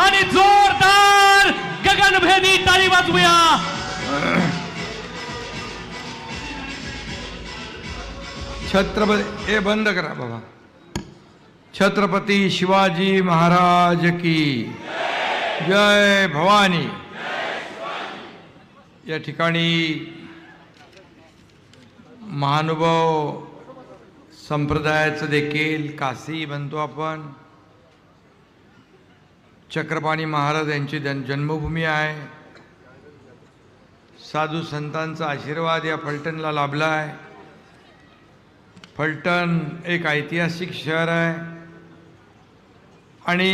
आणि जोरदार गगनभेदी टाळी वाजवूया. छत्रपती हे बंद करा बाबा. छत्रपती शिवाजी महाराज की जय भवानी. या ठिकाणी महानुभाव संप्रदायाचं देखील काशी म्हणतो आपण, चक्रपाणी महाराज यांची जन्मभूमी आहे. साधू संतांचा आशीर्वाद या फलटणला लाभला आहे. फलटण एक ऐतिहासिक शहर आहे आणि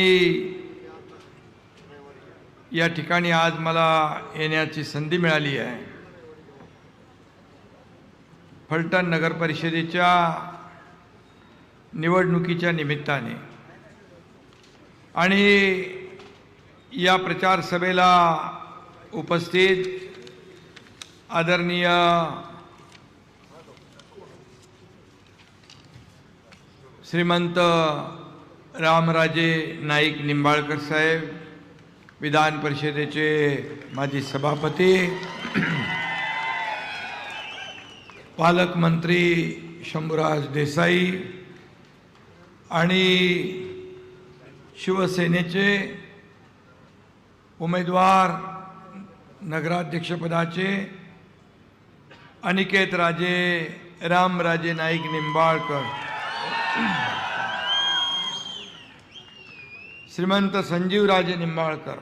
या ठिकाणी आज मला येण्याची संधी मिळाली आहे. फलटण नगर परिषदेच्या निवडणुकीच्या निमित्ताने आणि या प्रचार सभेला उपस्थित आदरणीय श्रीमंत रामराजे नाईक निंबाळकर साहेब, विधान परिषदेचे माजी सभापती, पालकमंत्री शंभूराज देसाई आणि शिवसेनेचे उमेदवार नगराध्यक्षपदाचे अनिकेत राजे रामराजे नाईक निंबाळकर, श्रीमंत संजीवराजे निंबाळकर,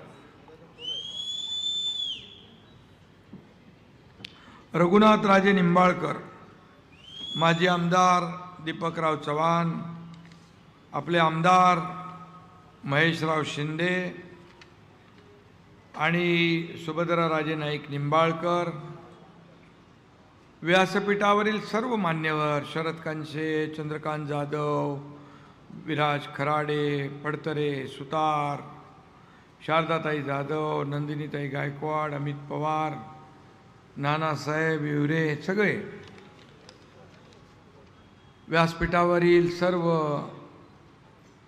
रघुनाथराजे निंबाळकर, माजी आमदार दीपकराव चव्हाण, आपले आमदार महेशराव शिंदे आणि सुभद्राराजे नाईक निंबाळकर, व्यासपीठावरील सर्व मान्यवर, शरद कांशे, चंद्रकांत जाधव, विराज खराडे, पडतरे सुतार, शारदाताई जाधव, नंदिनीताई गायकवाड, अमित पवार, नानासाहेब हिवरे, सगळे व्यासपीठावरील सर्व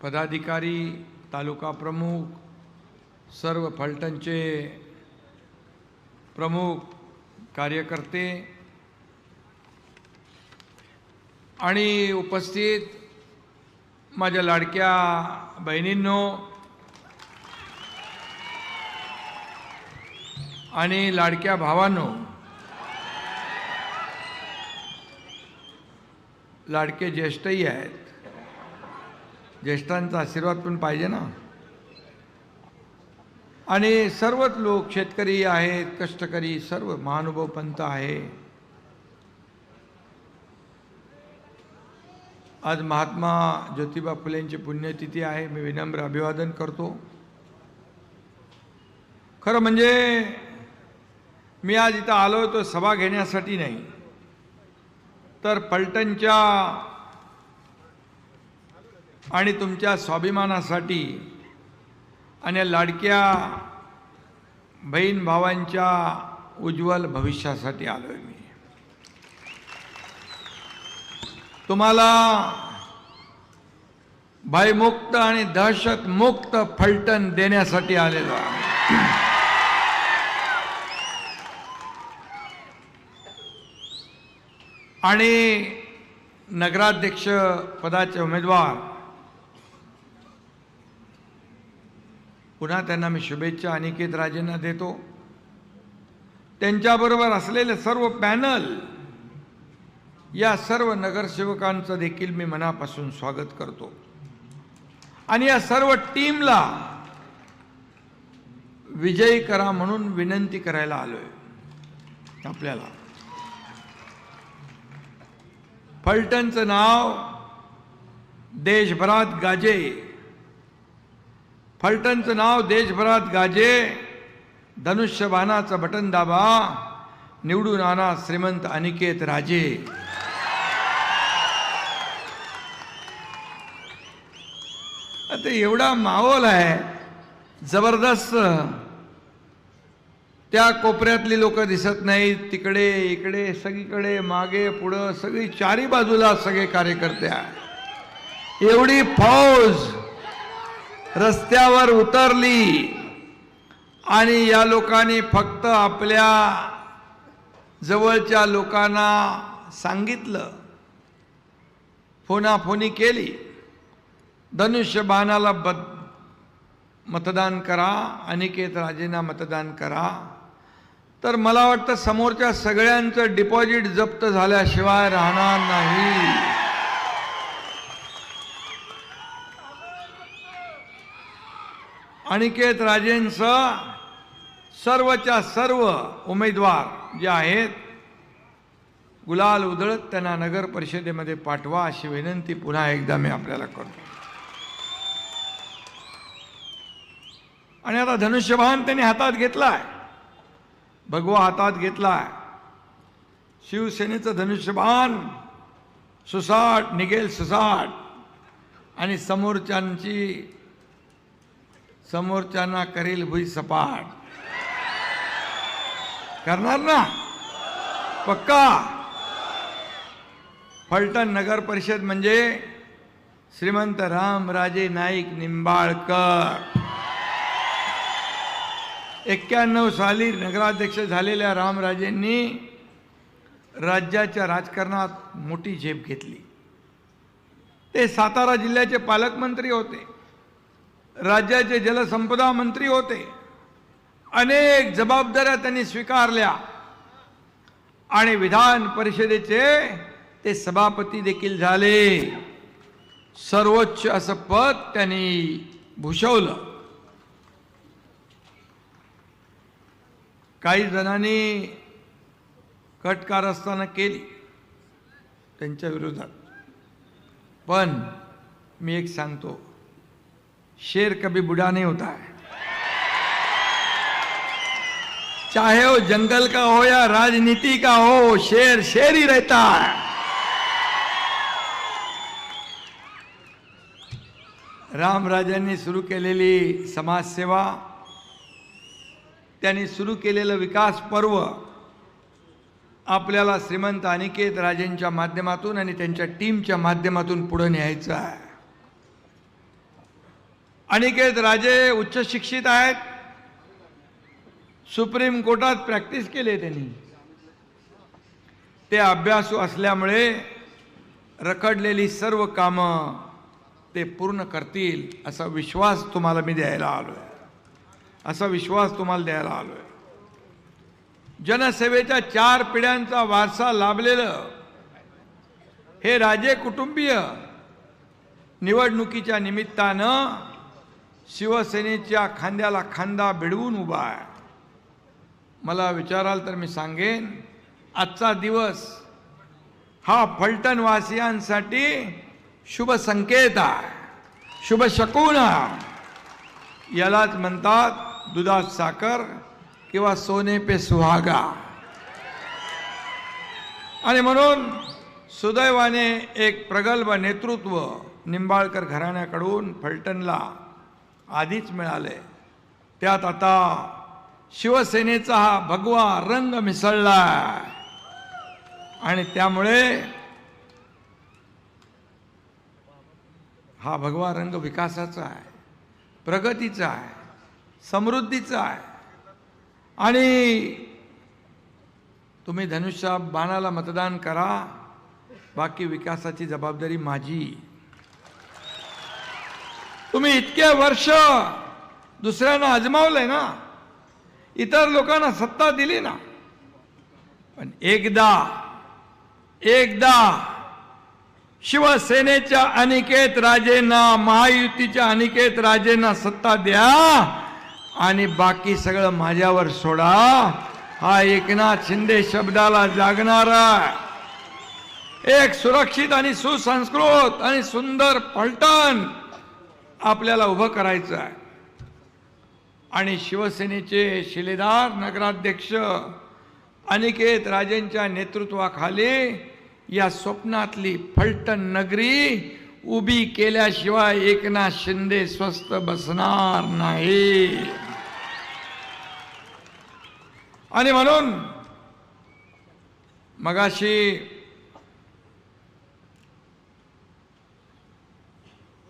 पदाधिकारी, तालुका प्रमुख, सर्व फलटणचे प्रमुख कार्यकर्ते आणि उपस्थित माझ्या लाडक्या बहिणींनो आणि लाडक्या भावांनो, लाडके ज्येष्ठही आहेत, ज्येष्ठांचा आशीर्वाद पण पाहिजे ना. आणि सर्वच लोक, शेतकरी आहेत, कष्टकरी, सर्व महानुभाव पंथ आहे. आज महात्मा ज्योतिबा फुलेंची पुण्यतिथी आहे. मी विनम्र अभिवादन करतो. खरं म्हणजे मी आज इथं आलो तो सभा घेण्यासाठी नाही, तर फलटणच्या आणि तुमच्या स्वाभिमानासाठी आणि लाडक्या बहीण भावांच्या उज्ज्वल भविष्यासाठी आलोय. मी तुम्हाला भयमुक्त आणि दहशतमुक्त फलटण देण्यासाठी आलेलो आहे. आणि नगराध्यक्ष पदाचे उमेदवार, पुन्हा त्यांना मी शुभेच्छा अनिकेत राजेंना देतो. त्यांच्याबरोबर असलेले सर्व पॅनल, या सर्व नगरसेवकांचं देखील मी मनापासून स्वागत करतो. आणि या सर्व टीमला विजयी करा म्हणून विनंती करायला आलोय. आपल्याला फलटणचं नाव देशभरात गाजे, फलटणचं नाव देशभरात गाजे. धनुष्यबाणाचं बटन दाबा, निवडून आणा श्रीमंत अनिकेत राजे. आता एवढा माहोल आहे जबरदस्त. त्या कोपऱ्यातली लोक दिसत नाहीत, तिकडे इकडे सगळीकडे मागे पुढं सगळी चारी बाजूला सगळे कार्यकर्ते आहेत. एवढी फौज रस्त्यावर उतरली आणि या लोकांनी फक्त आपल्या जवळच्या लोकांना सांगितलं, फोनाफोनी केली, धनुष्यबाणाला मतदान करा, अनिकेत राजेंना मतदान करा, तर मला वाटतं समोरच्या सगळ्यांचं डिपॉझिट जप्त झाल्याशिवाय राहणार नाही. अनिकेत राजेंचं सर्वच्या सर्व उमेदवार जे आहेत गुलाल उधळत त्यांना नगर परिषदेमध्ये पाठवा अशी विनंती पुन्हा एकदा मी आपल्याला करतो. आणि आता धनुष्यबाण त्यांनी हातात घेतलाय, भगवा हातात घेतलाय. शिवसेनेचं धनुष्यबाण सुसाट निघेल सुसाट आणि समोरच्यांना करेल भुई सपाट. करणार ना पक्का. फलटण नगर परिषद म्हणजे श्रीमंत रामराजे नाईक निंबाळकर. 91 साली नगराध्यक्ष झालेल्या रामराजेंनी राज्याच्या राजकारणात मोठी झेप घेतली. ते सातारा जिल्ह्याचे पालकमंत्री होते, राज्याचे जलसंपदा मंत्री होते, अनेक जबाबदाऱ्या त्यांनी स्वीकारल्या आणि विधान परिषदेचे ते सभापती देखील झाले. सर्वोच्च असं पद त्यांनी भूषवलं. काही जणांनी कट कारस्थानं केली त्यांच्या विरोधात, पण मी एक सांगतो, शेर कभी बुढ़ा नहीं होता है. चाहे वो जंगल का हो या राजनीति का हो, शेर शेर ही रहता है. रामराजांनी सुरू केलेली समाजसेवा, त्यांनी सुरू केलेलं विकास पर्व आपल्याला श्रीमंत अनिकेत राजेंच्या माध्यमातून आणि त्यांच्या टीमच्या माध्यमातून पुढे न्यायचं आहे. अनिकेत राजे उच्च शिक्षित आहेत, सुप्रीम कोर्टात प्रॅक्टिस केली त्यांनी. ते अभ्यासू असल्यामुळे रखडलेली सर्व कामं ते पूर्ण करतील असा विश्वास तुम्हाला मी द्यायला आलोय. असा विश्वास तुम्हाला द्यायला आलोय. जनसेवेच्या 4 पिढ्यांचा वारसा लाभलेलं हे राजे कुटुंबीय निवडणुकीच्या निमित्तानं शिवसेनेच्या खांद्याला खांदा भिडवून उभा आहे. मला विचाराल तर मी सांगेन, आजचा दिवस हा फलटणवासियांसाठी शुभ संकेत आहे, शुभ शकुन आहे. यालाच म्हणतात दुधात साखर किंवा सोने पे सुहागा. आणि म्हणून सुदैवाने एक प्रगल्भ नेतृत्व निंबाळकर घराण्याकडून फलटणला आधीच मिळाले. त्यात आता शिवसेनेचा हा भगवा रंग मिसळला आणि त्यामुळे हा भगवा रंग विकासाचा आहे, प्रगतीचा आहे, समृद्धीचा आहे. आणि तुम्ही धनुष्य बाणाला मतदान करा, बाकी विकासाची जबाबदारी माझी. तुम्ही इतके वर्ष दुसऱ्यांना आजमावलंय ना, इतर लोकांना सत्ता दिली ना, पण एकदा शिवसेनेच्या अनिकेत राजेंना, महायुतीच्या अनिकेत राजेंना सत्ता द्या आणि बाकी सगळं माझ्यावर सोडा. हा एकनाथ शिंदे शब्दाला जागणारा एक सुरक्षित आणि सुसंस्कृत आणि सुंदर फलटण आपल्याला उभं करायचं आहे. आणि शिवसेनेचे शिलेदार नगराध्यक्ष अनिकेत राजेंच्या नेतृत्वाखाली या स्वप्नातली फलटण नगरी उभी केल्याशिवाय एकनाथ शिंदे स्वस्थ बसणार नाही. आणि म्हणून मगाशी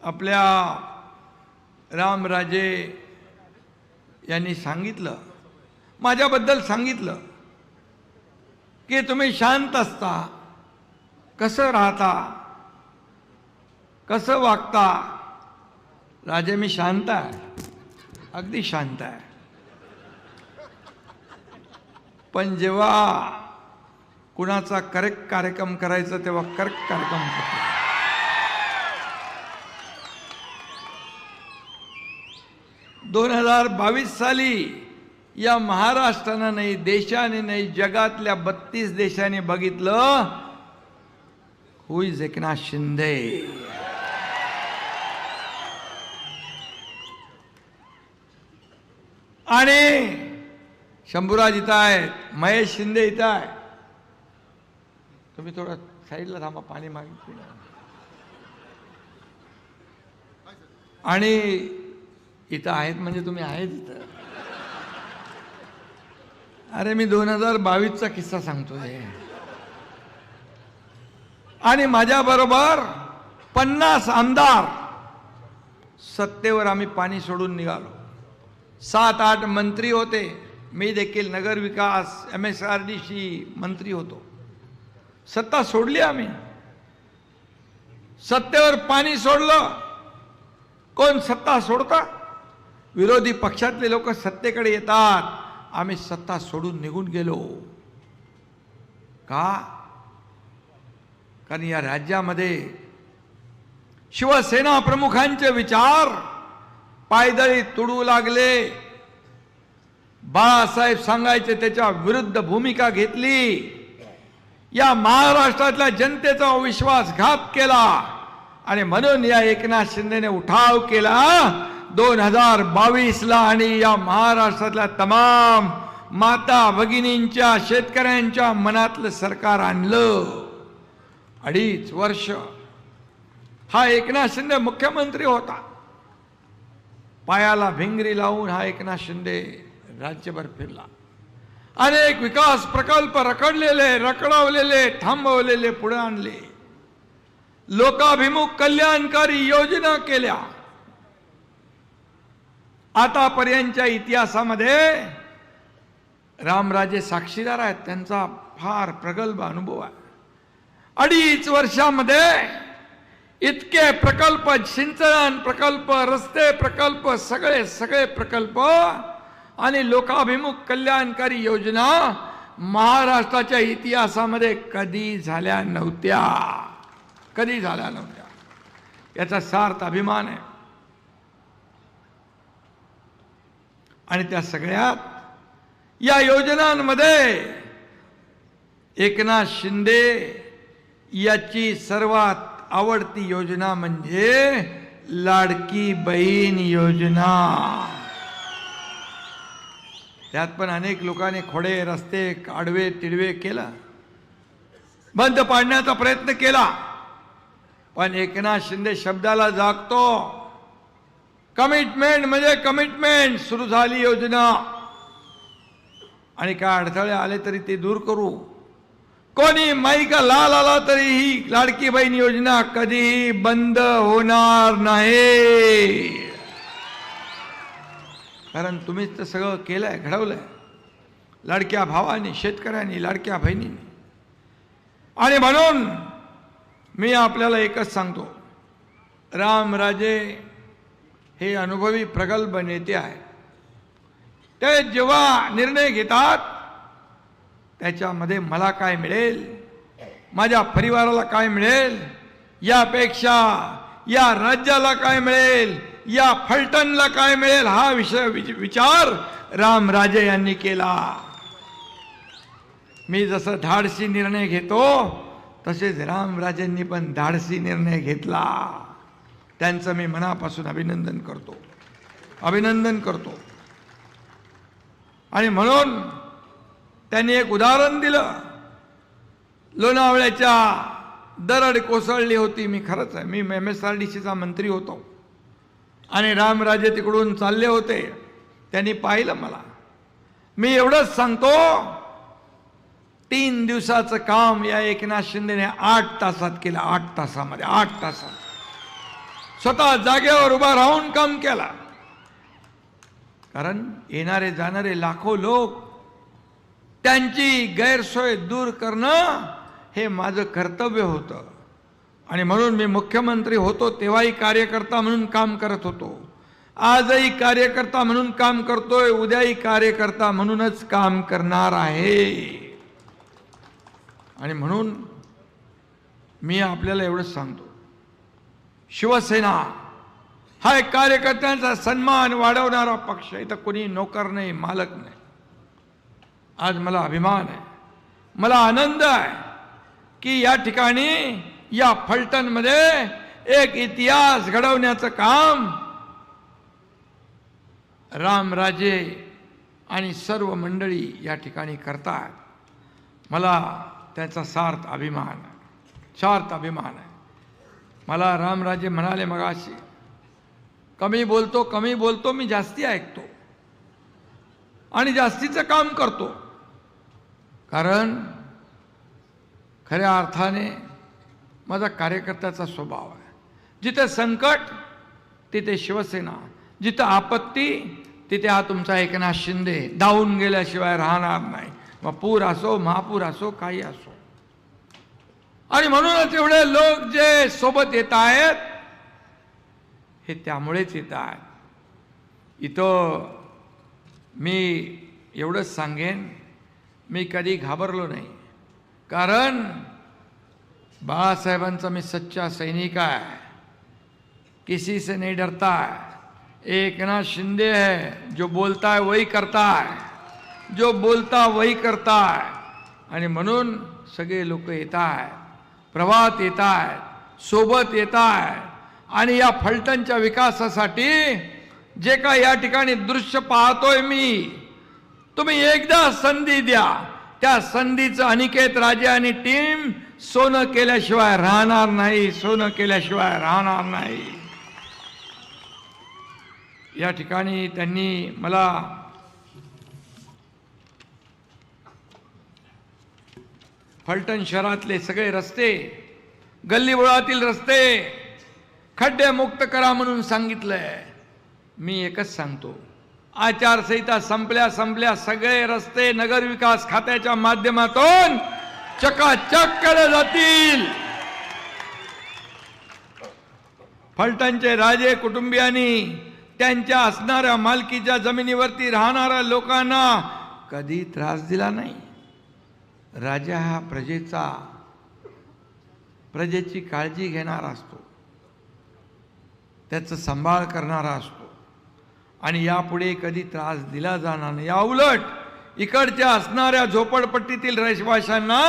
आपल्या रामराजे यांनी सांगितलं, माझ्याबद्दल सांगितलं की तुम्ही शांत असता, कसं राहता, कसं वागता. राजे मी शांत आहे, अगदी शांत आहे, पण जेव्हा कुणाचा करेक्ट कार्यक्रम करायचा तेव्हा करेक्ट कार्यक्रम करतो. दोन 2022 साली या महाराष्ट्रानं नाही, देशाने नाही, जगातल्या 32 देशांनी बघितलं हु इज एकनाथ शिंदे. आणि शंभूराज इथं आहेत, महेश शिंदे इथं आहे. तुम्ही थोडं साईडला थांबा, पाणी मागितलं. आणि इथं आहेत म्हणजे तुम्ही आहेत इथं. अरे मी 2022चा किस्सा सांगतोय. आणि माझ्याबरोबर 50 आमदार सत्तेवर आम्ही पाणी सोडून निघालो. 7-8 मंत्री होते. मी देखील नगर विकास MSRDC मंत्री होतो. सत्ता सोडली आम्ही, सत्तेवर पाणी सोडलं. कोण सत्ता सोडता? विरोधी पक्षातले लोक सत्तेकडे येतात. आम्ही सत्ता सोडून निघून गेलो. का? कारण या राज्यामध्ये शिवसेना प्रमुखांचे विचार पायदळी तुडू लागले. बाळासाहेब सांगायचे त्याच्या विरुद्ध भूमिका घेतली. या महाराष्ट्रातल्या जनतेचा विश्वासघात केला आणि म्हणून या एकनाथ शिंदेने उठाव केला 2022ला. आणि या महाराष्ट्रातल्या तमाम माता भगिनींच्या, शेतकऱ्यांच्या मनातलं सरकार आणलं. 2.5 वर्ष हा एकनाथ शिंदे मुख्यमंत्री होता. पायाला भिंगरी लावून हा एकनाथ शिंदे राज्यभर फिरला. अनेक विकास प्रकल्प रखडलेले, रखडवलेले, थांबवलेले पुढे आणले. लोकाभिमुख कल्याणकारी योजना केल्या. आतापर्यंतच्या इतिहासामध्ये रामराजे साक्षीदार आहेत, त्यांचा फार प्रगल्भ अनुभव आहे. 2.5 वर्षामध्ये इतके प्रकल्प, सिंचन प्रकल्प, रस्ते प्रकल्प, सगळे प्रकल्प आणि लोकाभिमुख कल्याणकारी योजना महाराष्ट्राच्या इतिहासामध्ये कधी झाल्या नव्हत्या. याचा सार्थ अभिमान आहे. आणि त्या सगळ्यात या योजनांमध्ये एकनाथ शिंदे याची सर्वात आवडती योजना म्हणजे लाडकी बहीण योजना. त्यात पण अनेक लोकांनी खोडे रस्ते आडवे तिडवे केला, बंद पाडण्याचा प्रयत्न केला. पण एकनाथ शिंदे शब्दाला जागतो. कमिटमेंट म्हणजे कमिटमेंट. सुरू झाली योजना आणि काय अडथळे आले तरी ते दूर करू. कोणी माईका लाल आला तरी ही लाडकी बहीण योजना कधीही बंद होणार नाही. कारण तुम्हीच तर सगळं केलंय, घडवलंय. लाडक्या भावानी, शेतकऱ्यांनी, लाडक्या बहिणींनी. आणि म्हणून मी आपल्याला एकच सांगतो, रामराजे हे अनुभवी प्रगल्भ नेते आहेत. ते जेव्हा निर्णय घेतात त्याच्यामध्ये मला काय मिळेल, माझ्या परिवाराला काय मिळेल, यापेक्षा या राज्याला काय मिळेल, या फलटणला काय मिळेल, हा विचार रामराजे यांनी केला. मी जसं धाडसी निर्णय घेतो तसेच रामराजेंनी पण धाडसी निर्णय घेतला. त्यांचं मी मनापासून अभिनंदन करतो. आणि म्हणून त्यांनी एक उदाहरण दिलं. लोणावळ्याच्या दरड कोसळली होती. मी खरंच आहे, मी MSRDCचा मंत्री होतो आणि रामराजे तिकडून चालले होते. त्यांनी पाहिलं मला. मी एवढंच सांगतो, 3 दिवसाचं काम या एकनाथ शिंदेने 8 तासात केलं. 8 तासामध्ये, 8 तासात स्वतः जागेवर उभा राहून काम केला. कारण येणारे जाणारे लाखो लोक त्यांची गैरसोय दूर करणं हे माझं कर्तव्य होतं. आणि म्हणून मी मुख्यमंत्री होतो तेव्हाही कार्यकर्ता म्हणून काम करत होतो, आजही कार्यकर्ता म्हणून काम करतोय, उद्याही कार्यकर्ता म्हणूनच काम करणार आहे. आणि म्हणून मी आपल्याला एवढंच सांगतो, शिवसेना हा एक कार्यकर्त्यांचा सन्मान वाढवणारा पक्ष. इथं कोणी नोकर नाही, मालक नाही. आज मला अभिमान आहे, मला आनंद आहे की या ठिकाणी या फलटणमध्ये एक इतिहास घडवण्याचं काम रामराजे आणि सर्व मंडळी या ठिकाणी करतात. मला त्याचा सार्थ अभिमान आहे. मला रामराजे म्हणाले मगाशी, कमी बोलतो मी जास्ती ऐकतो आणि जास्तीचं काम करतो. कारण खऱ्या अर्थाने माझा कार्यकर्त्याचा स्वभाव आहे. जिथे संकट तिथे शिवसेना, जिथे आपत्ती तिथे हा तुमचा एकनाथ शिंदे धावून गेल्याशिवाय राहणार नाही. मग पूर असो, महापूर असो, काही असो. आणि म्हणूनच एवढे लोक जे सोबत येत आहेत हे त्यामुळेच येत आहेत. इथं मी एवढंच सांगेन, मी कधी घाबरलो नाही. कारण बाळासाहेबांचा मी सच्चा सैनिक आहे, किसी से नहीं डरता है. एकनाथ शिंदे है, जो बोलता है वही करता है, जो बोलता वही करता है. आणि म्हणून सगळे लोक येत आहेत, प्रवाहात येत आहेत, सोबत येत आहेत. आणि या फलटणच्या विकासासाठी जे काय या ठिकाणी दृश्य पाहतोय मी, तुम्ही एकदा संधी द्या. त्या संधीचं अनिकेत राजे आणि टीम सोनं केल्याशिवाय राहणार नाही, सोनं केल्याशिवाय राहणार नाही. या ठिकाणी त्यांनी मला फलटण शहरातले सगळे रस्ते, गल्लीबोळातील रस्ते खड्डे मुक्त करा म्हणून सांगितलंय. मी एकच सांगतो, आचारसंहिता संपल्या सगळे रस्ते नगरविकास खात्याच्या माध्यमातून चकाचक केले जातील. फलटणचे राजे कुटुंबियांनी त्यांच्या असणाऱ्या मालकीच्या जमिनीवरती राहणाऱ्या लोकांना कधी त्रास दिला नाही. राजा हा प्रजेची काळजी घेणारा असतो, त्याचा सांभाळ करणारा असतो आणि यापुढे कधी त्रास दिला जाणार नाही. या उलट इकडच्या असणाऱ्या झोपडपट्टीतील रहिवाशांना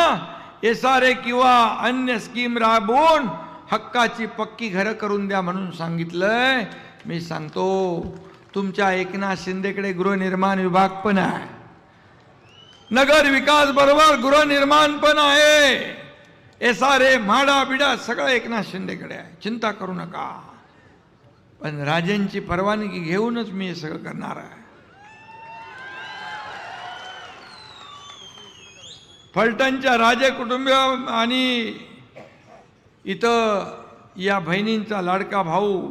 एसआरए किंवा अन्य स्कीम राबवून हक्काची पक्की घरं करून द्या म्हणून सांगितलंय. मी सांगतो, तुमच्या एकनाथ शिंदेकडे गृहनिर्माण विभाग पण आहे, नगर विकास बरोबर गृहनिर्माण पण आहे, एसआरए म्हाडा बिडा सगळं एकनाथ शिंदेकडे आहे, चिंता करू नका. पण राजेंची परवानगी घेऊनच मी हे सगळं करणार आहे. फलटणच्या राजे कुटुंबीय आणि इथं या बहिणींचा लाडका भाऊ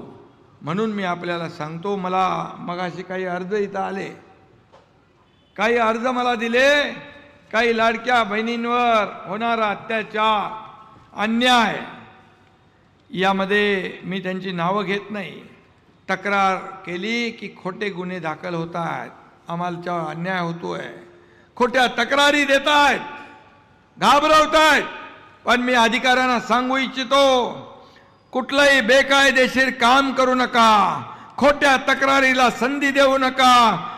म्हणून मी आपल्याला सांगतो, मला मगाशी काही अर्ज इथं आले, काही अर्ज मला दिले, काही लाडक्या बहिणींवर होणारा अत्याचार, अन्याय, यामध्ये मी त्यांची नावं घेत नाही. तक्रार केली की खोटे गुन्हे दाखल होत आहेत, आम्हाला अन्याय होतोय, खोट्या तक्रारी देत आहेत, घाबरवत आहेत. पण मी अधिकाऱ्यांना सांगू इच्छितो, कुठलंही बेकायदेशीर काम करू नका, खोट्या तक्रारीला संधी देऊ नका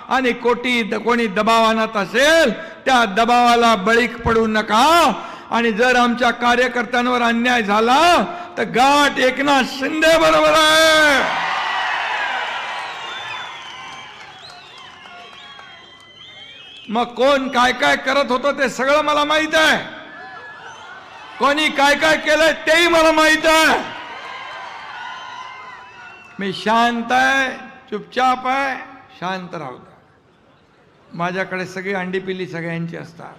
आणि कोणी दबाव आणत असेल त्या दबावाला बळी पडू नका. आणि जर आमच्या कार्यकर्त्यांवर अन्याय झाला तर गाठ एकनाथ शिंदे बरोबर आहे. मग कोण काय काय करत होतं ते सगळं मला माहित आहे, कोणी काय काय केलंय तेही मला माहित आहे. मी शांत आहे, चुपचाप आहे, शांत राहू द्या. माझ्याकडे सगळी अंडी पिल्ली सगळ्यांची असतात.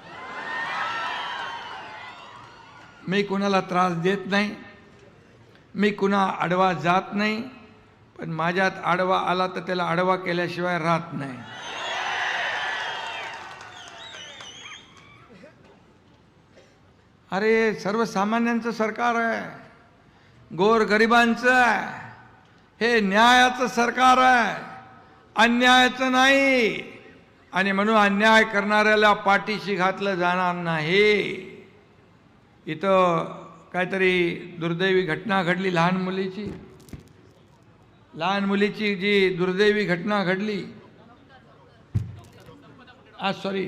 मी कुणाला त्रास देत नाही, मी कुणा आडवा जात नाही, पण माझ्यात आडवा आला तर त्याला आडवा केल्याशिवाय राहत नाही. अरे सर्वसामान्यांचं सरकार आहे, गोरगरिबांचं आहे, हे न्यायाचं सरकार आहे, अन्यायाचं नाही. आणि म्हणून अन्याय करणाऱ्याला पाठीशी घातलं जाणार नाही. इथं काहीतरी दुर्दैवी घटना घडली, लहान मुलीची जी दुर्दैवी घटना घडली,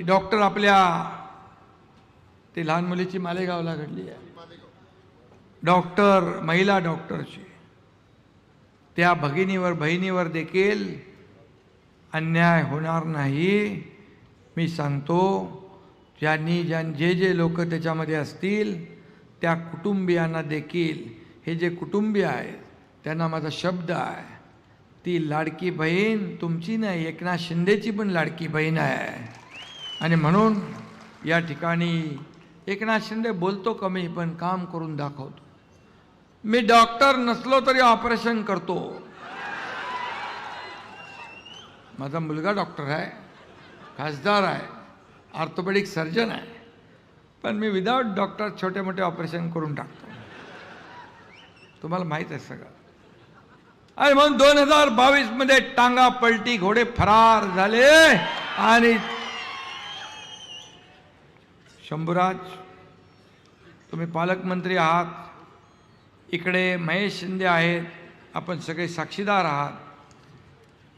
डॉक्टर आपल्या ती लहान मुलीची मालेगावला घडली आहे. डॉक्टर, महिला डॉक्टरची, त्या बहिणीवर देखील अन्याय होणार नाही. मी सांगतो, जे लोक त्याच्यामध्ये असतील त्या कुटुंबियांना देखील, हे जे कुटुंबीय आहेत त्यांना माझा शब्द आहे, ती लाडकी बहीण तुमची नाही, एकनाथ शिंदेची पण लाडकी बहीण आहे. आणि म्हणून या ठिकाणी एकनाथ शिंदे बोलतो कमी पण काम करून दाखवतो. मी डॉक्टर नसलो तरी ऑपरेशन करतो. माझा मुलगा डॉक्टर आहे, खासदार आहे, ऑर्थोपेडिक सर्जन आहे, पण मी विदाउट डॉक्टर छोटे मोठे ऑपरेशन करून टाकतो. तुम्हाला माहीत आहे सगळं. आणि म्हणून 2022 मध्ये टांगा पलटी, घोडे फरार झाले. आणि शंभूराज, तुम्ही पालकमंत्री आहात, इकडे महेश शिंदे आहेत, आपण सगळे साक्षीदार आहात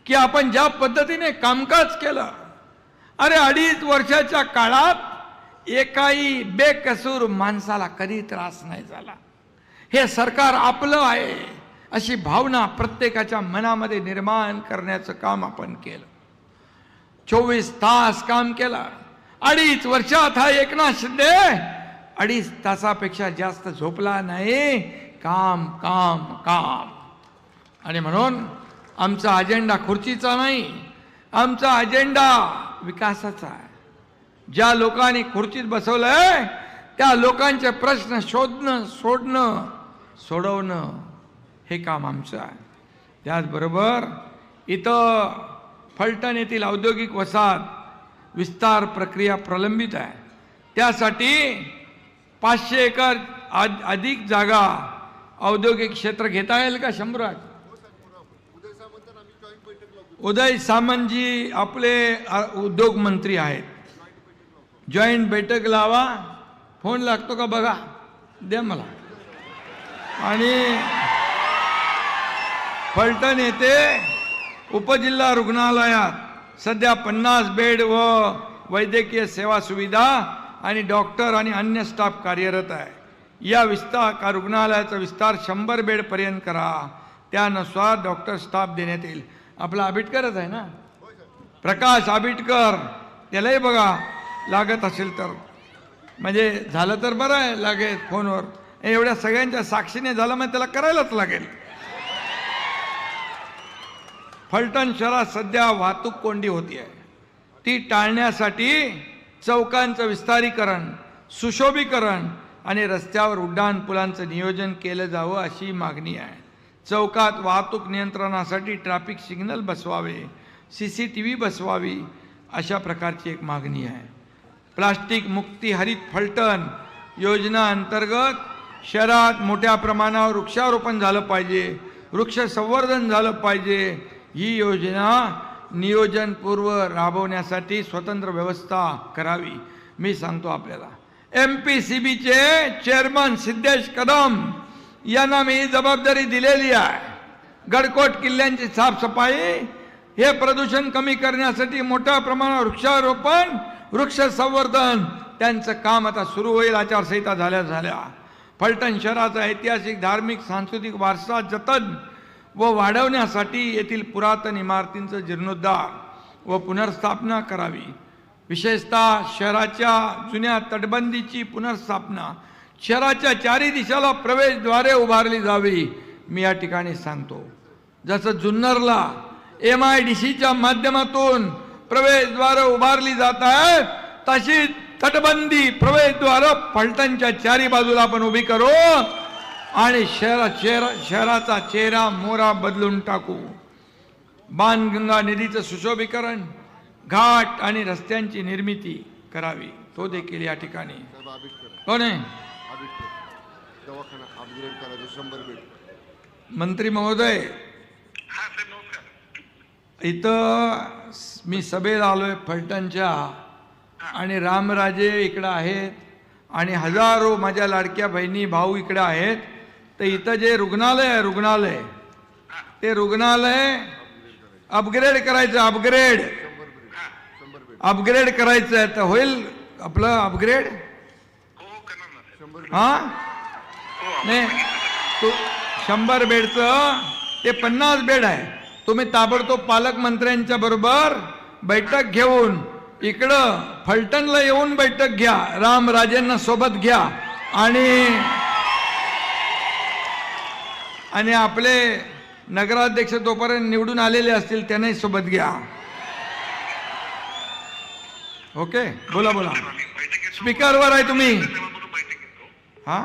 की आपण ज्या पद्धतीने कामकाज केलं. अरे 2.5 वर्षाच्या काळात एकाही बेकसूर माणसाला कधी त्रास नाही झाला. हे सरकार आपलं आहे अशी भावना प्रत्येकाच्या मनामध्ये निर्माण करण्याचं काम आपण केलं. 24 तास काम केलं. 2.5 वर्षात हा एकनाथ शिंदे 2.5 तासापेक्षा जास्त झोपला नाही. काम काम काम. आणि म्हणून आमचा अजेंडा खुर्चीचा नाही, आमचा अजेंडा विकासाचा आहे. ज्या लोकांनी खुर्चीत बसवलंय त्या लोकांचे प्रश्न शोधणं, सोडवणं हे काम आमचं आहे. त्याचबरोबर इथं फलटण येथील औद्योगिक वसाहत विस्तार प्रक्रिया प्रलंबित आहे. त्यासाठी 500 एकर अधिक जागा औद्योगिक क्षेत्र घेता येईल का शंभराज? उदय सामंतजी आपले उद्योग मंत्री आहेत. जॉईंट बैठक लावा. फोन लागतो का बघा, द्या मला. आणि फलटण येथे उपजिल्हा रुग्णालयात सध्या 50 बेड व वैद्यकीय सेवा सुविधा आणि डॉक्टर आणि अन्य स्टाफ कार्यरत आहे. या रुग्णालयाचा विस्तार 100 बेड पर्यंत करा. त्यानुसार डॉक्टर स्टाफ देण्यात येईल. आपला आबिटकरच आहे ना, प्रकाश आबिटकर, त्यालाही बघा लागत असेल तर. म्हणजे झालं तर बरं आहे, लागेल फोनवर. एवढ्या सगळ्यांच्या साक्षीने झालं म्हणजे त्याला करायलाच लागेल. फलटण शहरात सध्या वाहतूक कोंडी होती आहे. ती टाळण्यासाठी चौकांचं विस्तारीकरण, सुशोभीकरण आणि रस्त्यावर उड्डाणपुलांचं नियोजन केलं जावं अशी मागणी आहे. चौकात वाहतूक नियंत्रणासाठी ट्रॅफिक सिग्नल बसवावे, CCTV बसवावी, अशा प्रकारची एक मागणी आहे. प्लास्टिक मुक्ती हरित फलटण योजना अंतर्गत शहरात मोठ्या प्रमाणावर वृक्षारोपण झालं पाहिजे, वृक्ष संवर्धन झालं पाहिजे. ही योजना नियोजनपूर्व राबवण्यासाठी स्वतंत्र व्यवस्था करावी. मी सांगतो आपल्याला, MPCBचे चेअरमन सिद्धेश कदम यांना मी जबाबदारी दिलेली आहे. गडकोट किल्ल्यांची साफसफाई, हे प्रदूषण कमी करण्यासाठी मोठ्या प्रमाणावर वृक्षारोपण, वृक्ष संवर्धन, त्यांचं काम आता सुरू होईल. आचारसंहिता झाल्या. फलटण शहराचा ऐतिहासिक, धार्मिक, सांस्कृतिक वारसा जतन व वाढवण्यासाठी येथील पुरातन इमारतींचं जीर्णोद्धार व पुनर्स्थापना करावी. विशेषतः शहराच्या जुन्या तटबंदीची पुनर्स्थापना, शहराच्या 4ही दिशाला प्रवेशद्वारे उभारली जावी. मी या ठिकाणी सांगतो, जसं जुन्नरला MIDCच्या माध्यमातून प्रवेशद्वारे उभारली जात आहेत, तशी तटबंदी प्रवेशद्वार फलटणच्या 4ही बाजूला आपण उभी करू. आणि शहराचा चेहरा मोहरा बदलून टाकू. बाणगंगा नदीचं सुशोभीकरण, घाट आणि रस्त्यांची निर्मिती करावी. तो देखील या ठिकाणी कोण आहे? दवाखाना अपग्रेड करायचं 100 बेड. मंत्री महोदय, इथं मी सभेला आलोय फलटणच्या, आणि रामराजे इकडं आहेत आणि हजारो माझ्या लाडक्या बहिणी भाऊ इकडे आहेत. तर इथं जे रुग्णालय ते रुग्णालय अपग्रेड करायचं. अपग्रेड करायचं आहे. तर होईल आपलं अपग्रेड? हा नाही, 100 बेडचं ते 50 बेड आहे. तुम्ही ताबडतोब पालकमंत्र्यांच्या बरोबर बैठक घेऊन इकडं फलटणला येऊन बैठक घ्या, रामराजेंना सोबत घ्या, आणि आपले नगराध्यक्ष तोपर्यंत निवडून आलेले असतील त्यांनाही सोबत घ्या. ओके, बोला. स्पीकरवर आहे तुम्ही. हा,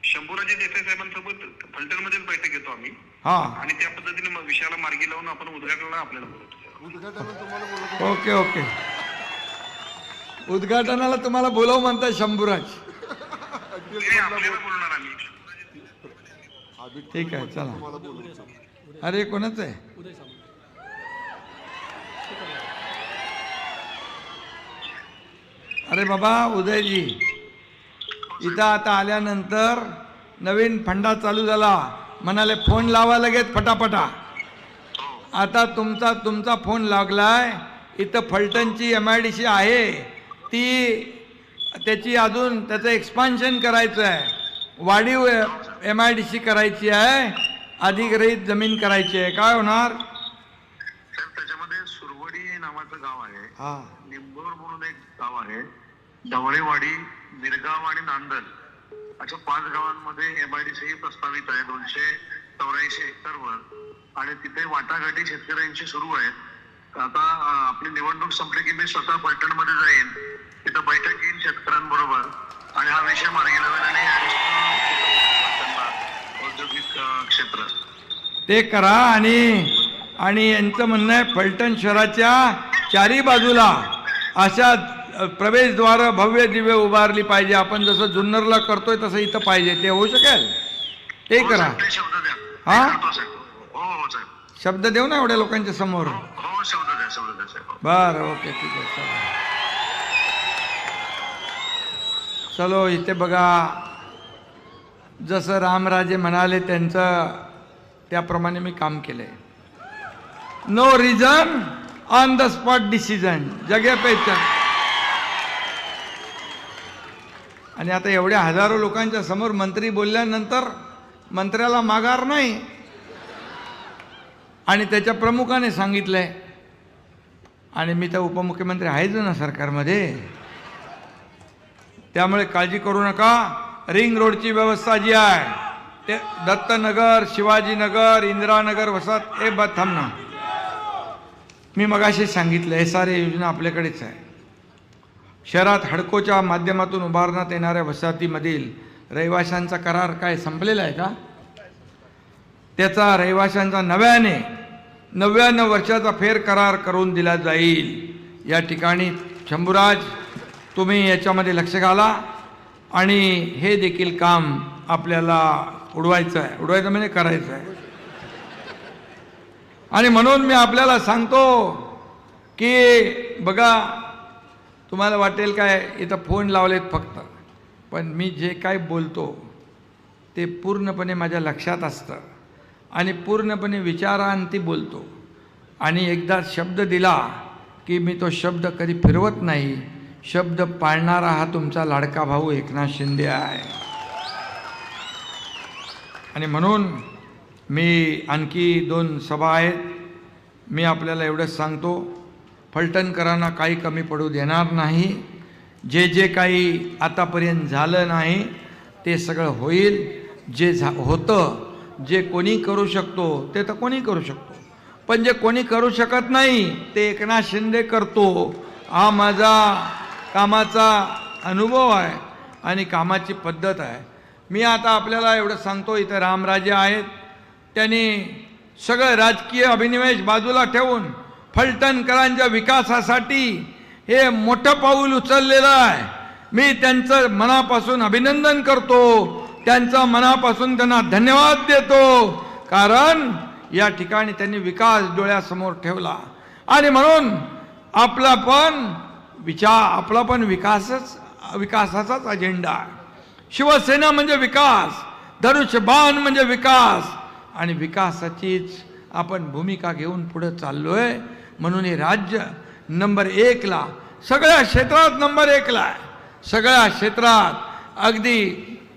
शंभूराजे देसाई साहेबांसोबत फलटण मध्येच बैठक घेतो आम्ही. हा, आणि त्या पद्धतीने विषयाला मार्गी लावून आपण उद्घाटनाला आपल्याला बोलवतो. ओके. उद्घाटनाला तुम्हाला बोलव म्हणताय शंभूराज. आपल्याला बोलणार आम्ही. ठीक आहे, चला. अरे कोणाच आहे? अरे बाबा उदयजी, इथं आता आल्यानंतर नवीन फंडा चालू झाला, म्हणाले फोन लावा लगेच फटाफटा. आता तुमचा फोन लागलाय. इथं फलटणची MIDC आहे, त्याची अजून त्याचं एक्सपान्शन करायचं आहे. वाढीव MIDC करायची आहे, अधिग्रहित जमीन करायची आहे. काय होणार? तर त्याच्यामध्ये सुरवडी नावाचं गाव आहे, निंबोर म्हणून एक गाव आहे, ढवळेवाडी, मिरगाव आणि नांदल अशा 5 गावांमध्ये MIDC प्रस्तावित आहे 284 एकरवर. आणि तिथे वाटाघाटी शेतकऱ्यांची सुरू आहेत. आता आपली निवडणूक संपली की मी स्वतः फलटण मध्ये जाईन, तिथं बैठक घेईन शेतकऱ्यांबरोबर आणि हा विषय मार्गी लावेल. आणि औद्योगिक क्षेत्र ते करा. आणि यांचं म्हणणं आहे फलटण शहराच्या 4ही बाजूला अशा प्रवेशद्वार भव्य दिव्य उभारली पाहिजे. आपण जसं जुन्नरला करतोय तसं इथं पाहिजे. ते होऊ शकेल? ते करा. शब्द द्या. हा, हो साहेब. शब्द देऊ ना एवढ्या लोकांच्या समोर. हो, शब्द द्या साहेब. बरं, ओके, ठीक आहे. चलो इथे बघा, जसं रामराजे म्हणाले त्यांचं त्याप्रमाणे मी काम केलंय. No reason on the spot decision, जगे पे चल. आणि आता एवढ्या हजारो लोकांच्या समोर मंत्री बोलल्यानंतर मंत्र्याला माघार नाही. आणि त्याच्या प्रमुखाने सांगितलंय, आणि मी तर उपमुख्यमंत्री आहेच ना सरकारमध्ये, त्यामुळे काळजी करू नका. रिंग रोडची व्यवस्था जी आहे ते दत्तनगर, शिवाजीनगर, इंदिरानगर वसाहत हे थांब ना. मी मगाशी सांगितलं SRA योजना आपल्याकडेच आहे. शहरात हडकोच्या माध्यमातून उभारण्यात येणाऱ्या वसाहतीमधील रहिवाशांचा करार काय संपलेला आहे का? त्याचा रहिवाशांचा 99 वर्षाचा फेर करार करून दिला जाईल. या ठिकाणी शंभूराज तुम्ही याच्यामध्ये लक्ष घाला, आणि हे देखील काम आपल्याला उडवायचं म्हणजे करायचं आहे. आणि म्हणून मी आपल्याला सांगतो की बघा, तुम्हाला वाटेल काय इथं फोन लावलेत फक्त, पण मी जे काय बोलतो ते पूर्णपणे माझ्या लक्षात असतं आणि पूर्णपणे विचारांती बोलतो. आणि एकदा शब्द दिला की मी तो शब्द कधी फिरवत नाही. शब्द पाळणारा हा तुमचा लाडका भाऊ एकनाथ शिंदे आहे. आणि म्हणून मी आणखी 2 सभा आहेत. मी आपल्याला एवढंच सांगतो, फलटणकरांना काही कमी पडू देणार नाही. जे काही आतापर्यंत झालं नाही ते सगळं होईल. जे होतं, जे कोणी करू शकतो ते तर कोणी करू शकतो, पण जे कोणी करू शकत नाही ते एकनाथ शिंदे करतो. हा माझा कामाचा अनुभव आहे आणि कामाची पद्धत आहे. मी आता आपल्याला एवढं सांगतो, इथं रामराजे आहेत, त्यांनी सगळं राजकीय अभिनिवेश बाजूला ठेवून फलटणकरांच्या विकासासाठी हे मोठं पाऊल उचललेलं आहे. मी त्यांचं मनापासून अभिनंदन करतो, त्यांचा मनापासून त्यांना धन्यवाद देतो, कारण या ठिकाणी त्यांनी विकास डोळ्यासमोर ठेवला. आणि म्हणून आपला पण विकासाचाच अजेंडा आहे. शिवसेना म्हणजे विकास, धनुष्यबाण म्हणजे विकास, आणि विकासाचीच आपण भूमिका घेऊन पुढे चाललोय. म्हणून हे राज्य नंबर 1 ला, सगळ्या क्षेत्रात नंबर 1 ला आहे. सगळ्या क्षेत्रात, अगदी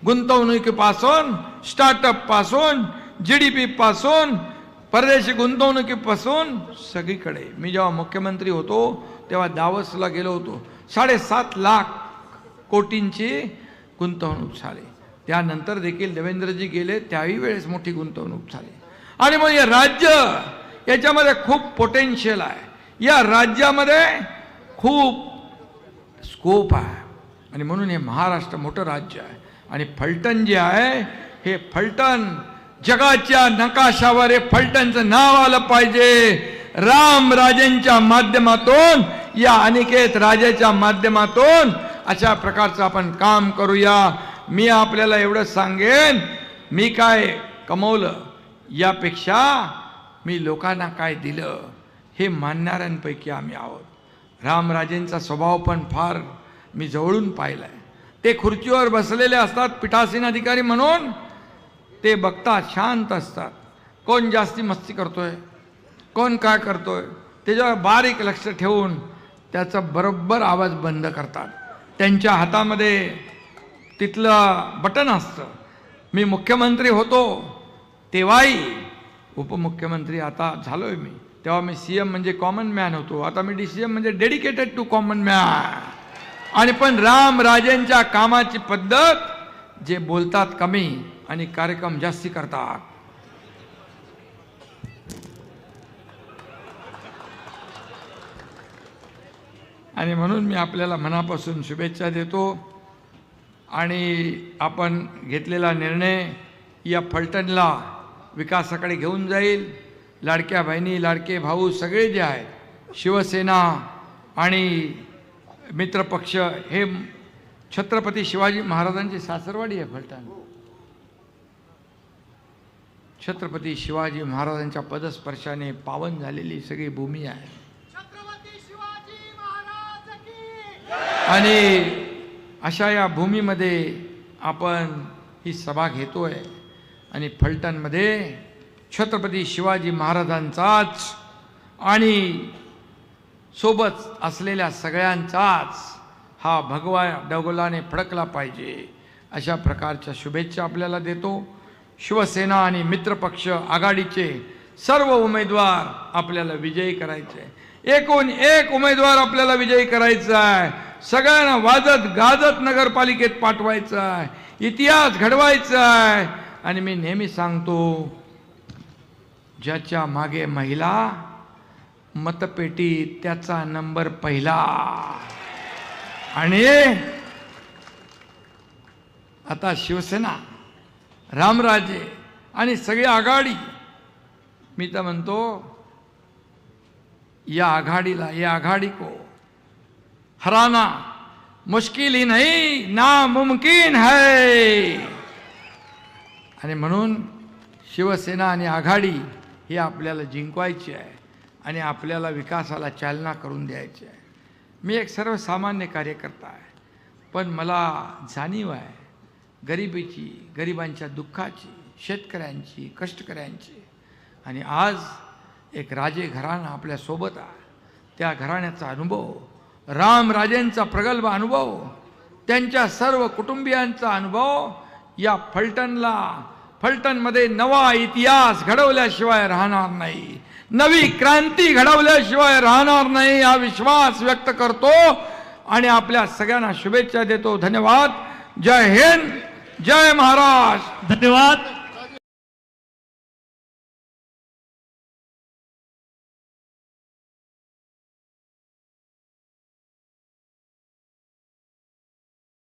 गुंतवणुकीपासून, स्टार्टअप पासून, GDP पासून, परदेशी गुंतवणुकीपासून सगळीकडे. मी जेव्हा मुख्यमंत्री होतो तेव्हा दावसला गेलो होतो, 7.5 लाख कोटींची गुंतवणूक झाली. त्यानंतर देखील देवेंद्रजी गेले, त्याही वेळेस मोठी गुंतवणूक झाली. आणि मग हे राज्य, याच्यामध्ये खूप पोटेन्शियल आहे. या राज्यामध्ये खूप स्कोप आहे. आणि म्हणून हे महाराष्ट्र मोठं राज्य आहे. आणि फलटण जे आहे, हे फलटण जगाच्या नकाशावर हे फलटणचं नाव आलं पाहिजे. रामराजेंच्या माध्यमातून, या अनिकेत राजाच्या माध्यमातून अशा प्रकारचं आपण काम करूया. मी आपल्याला एवढं सांगेन, मी काय कमवलं यापेक्षा मी लोकांना काय दिलं हे मानणाऱ्यांपैकी आम्ही आहोत. रामराजेंचा स्वभाव पण फार मी जवळून पाहिलाय. ते खुर्चीवर बसलेले असतात पीठासीन अधिकारी म्हणून, ते बघतात, शांत असतात. कोण जास्ती मस्ती करतोय, कोण काय करतोय, त्याच्यावर बारीक लक्ष ठेवून त्याचा बरोबर आवाज बंद करतात. त्यांच्या हातामध्ये तिथलं बटन असतं. मी मुख्यमंत्री होतो तेव्हाही, उपमुख्यमंत्री आता झालोय मी, तेव्हा मी CM म्हणजे कॉमन मॅन होतो, आता मी DCM म्हणजे डेडिकेटेड टू कॉमन मॅन. आणि पण रामराजेंच्या कामाची पद्धत, जे बोलतात कमी आणि कार्यक्रम जास्ती करतात. आणि म्हणून मी आपल्याला मनापासून शुभेच्छा देतो. आणि आपण घेतलेला निर्णय या फलटणला विकासाकडे घेऊन जाईल. लाडक्या बहिणी, लाडके भाऊ सगळे जे आहेत, शिवसेना आणि मित्रपक्ष, हे छत्रपती शिवाजी महाराजांची सासरवाडी आहे फलटण. छत्रपती शिवाजी महाराजांच्या पदस्पर्शाने पावन झालेली सगळी भूमी आहे. आणि अशा या भूमीमध्ये आपण ही सभा घेतोय. आणि फलटणमध्ये छत्रपती शिवाजी महाराजांचाच आणि सोबत असलेल्या सगळ्यांचाच हा भगवा डगोलाने फडकला पाहिजे, अशा प्रकारच्या शुभेच्छा आपल्याला देतो. शिवसेना आणि मित्रपक्ष आघाडीचे सर्व उमेदवार आपल्याला विजयी करायचे. एकूण एक उमेदवार आपल्याला विजयी करायचा आहे. सगळ्यांना वाजत गाजत नगरपालिकेत पाठवायचं आहे, इतिहास घडवायचा आहे. आणि मी नेहमी सांगतो, ज्याच्या मागे महिला, मतपेटी त्याचा नंबर पहिला. आणि आता शिवसेना, रामराजे आणि सगळी आघाडी, मी तर म्हणतो या आघाडीला, या आघाडी को हराना मुश्किल ही नहीं, नामुमकिन है. आणि म्हणून शिवसेना आणि आघाडी ही आपल्याला जिंकवायची आहे आणि आपल्याला विकासाला चालना करून द्यायची आहे. मी एक सर्वसामान्य कार्यकर्ता आहे, पण मला जाणीव आहे गरिबीची, गरिबांच्या दुःखाची, शेतकऱ्यांची, कष्टकऱ्यांची. आणि आज एक राजे घराणं आपल्यासोबत आहे. त्या घराण्याचा अनुभव, रामराजेंचा प्रगल्भ अनुभव, त्यांच्या सर्व कुटुंबियांचा अनुभव या फलटणमध्ये नवा इतिहास घडवल्याशिवाय राहणार नाही, नवी क्रांती घडवल्याशिवाय राहणार नाही, हा विश्वास व्यक्त करतो आणि आपल्या सगळ्यांना शुभेच्छा देतो. धन्यवाद. जय हिंद, जय महाराष्ट्र. धन्यवाद.